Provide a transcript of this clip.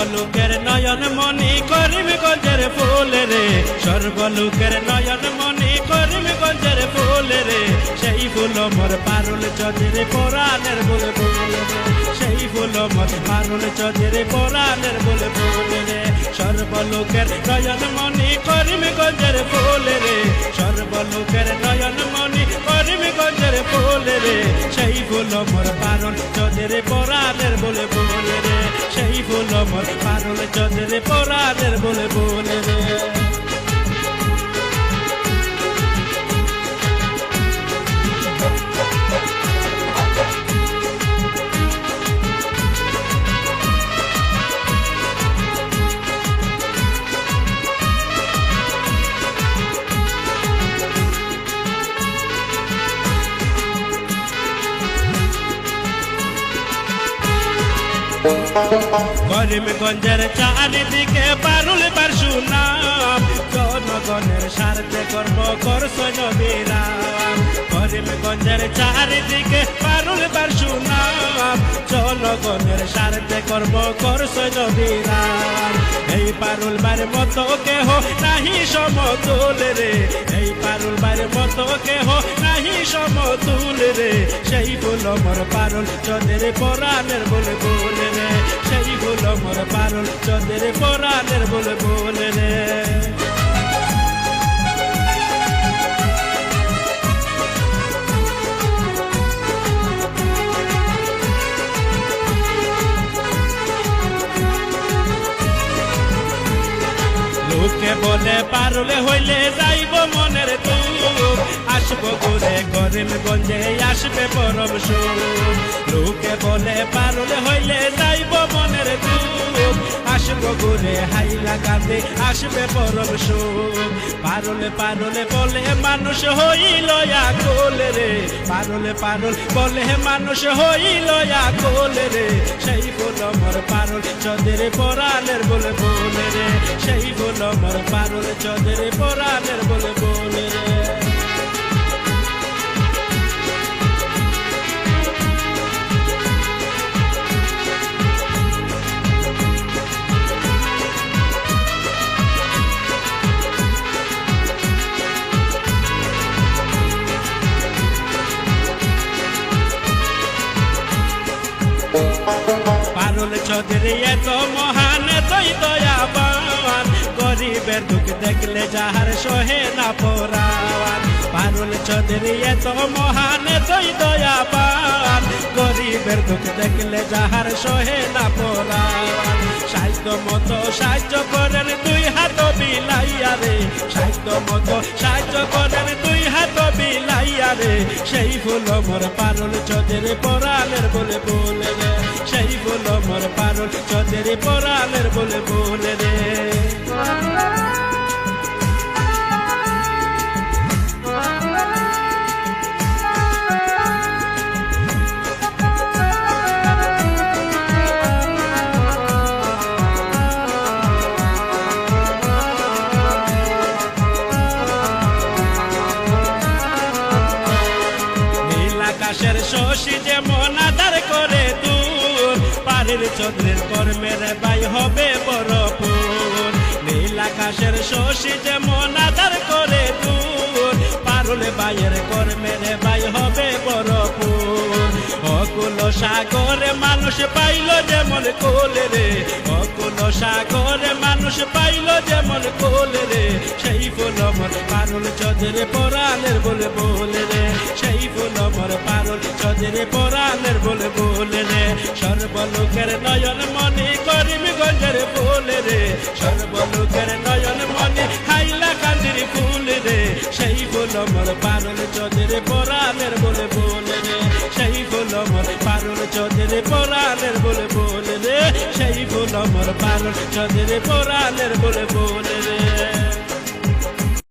সর্বলোকের নয়ন মণি করিমগঞ্জের ফুল রে, সর্বলোকের নয়ন মণি করিমগঞ্জের ফুল রে, সেই ফুল মোর পারুল চৌধুরী পরাণের বুলবুল রে, সেই ফুল মোর পারুল চৌধুরী পরাণের বুলবুল রে। সর্বলোকের নয়ন মণি করিমগঞ্জের ফুল রে, সর্বলোকের নয়ন মণি করিমগঞ্জের ফুল রে, সেই ফুল মোর পারুল চৌধুরী পরাণের বুলবুল রে, সেই ফুল মোর পারুল চৌধুরী পরাণের বুলবুল রে। করিমগঞ্জের চারিদিকে পারুল বার সুনাম, জনগণের স্বার্থে কর্ম করছো নবীরাম। করিমগঞ্জের চারিদিকে পারুল বার সুনাম, জনগণের স্বার্থে কর্ম করছো নবীরাম। এই পারুল বার মতো কেহ নাহি সমতুল রে, এই পারুল বার মতো কেহ নাহি সমতুল রে, সেই ফুল মোর পারুল চৌধুরী পরাণের বুলবুল রে, সেই ফুল মোর পারুল চৌধুরী পরাণের বুলবুল রে। লোকে বলে পারুলে হইলে যাইব মনের দুঃখ, আসবো ঘুরে করিমগঞ্জে আসবে পরম সুখ। লোকে বলে পারুলে হইলে যাইব মনের দুঃখ, আসবো ঘুরে হাইলা কাঁদে আসবে পরম সুখ। পারুলে পারুলে বলে মানুষ হইল আকুল রে, পারুলে পারুল বলে মানুষ হইল আকুল রে, সেই ফুল মোর পারুল চৌধুরী পরাণের বুলবুল রে, সেই ফুল মোর পারুল চৌধুরী পরাণের বুলবুল রে। পারুল চৌধুরী এত মহান তুই দয়াবান, গরিবের দুঃখ দেখলে যাহার সহে না পরাণ। পারুল চৌধুরী এত মহান তুই দয়াবান, গরিবের দুঃখ দেখলে যাহার সহে না পরাণ। সাহিত্য মতো সাহায্য করেন দুই হাত বিলাইয়া রে, সাহিত্য মতো সাহায্য করেন দুই হাত বিলাইয়া রে, সেই ফুল মোর পারুল চৌধুরী পরাণের বুলবুল রে, সেই ফুল মোর পারুল চৌধুরী পরাণের বুলবুল রে। আকাশের শশী যেমন আধার করে দূর, পারুল চৌধুরীর কর্মের বাই হবে বরপুর। নীল আকাশের শশী যেমন আধার করে দূর, পারুল বাইয়ের কর্মের বাই হবে বরপুর। অকুল সাগরে মানুষ পাইল যেমন কোল রে, অকুল সাগরে মানুষ পাইল যেমন কোল রে, সেই ফুল মোর পারুল চৌধুরী পরাণের বুলবুল রে, সেই ফুল মোর পারুল চৌধুরী পরাণের বুলবুল রে। সর্বলোকের নয়ন মণি করিমগঞ্জের ফুল রে, সর্বলোকের নয়ন মণি হাইলা কান্দির ফুল রে, সেই ফুল মোর পারুল চৌধুরী পরাণের বুলবুল রে, সেই ফুল মোর পারুল চৌধুরী পরাণের বুলবুল রে, সেই ফুল মোর পারুল চৌধুরী পরাণের বুলবুল রে।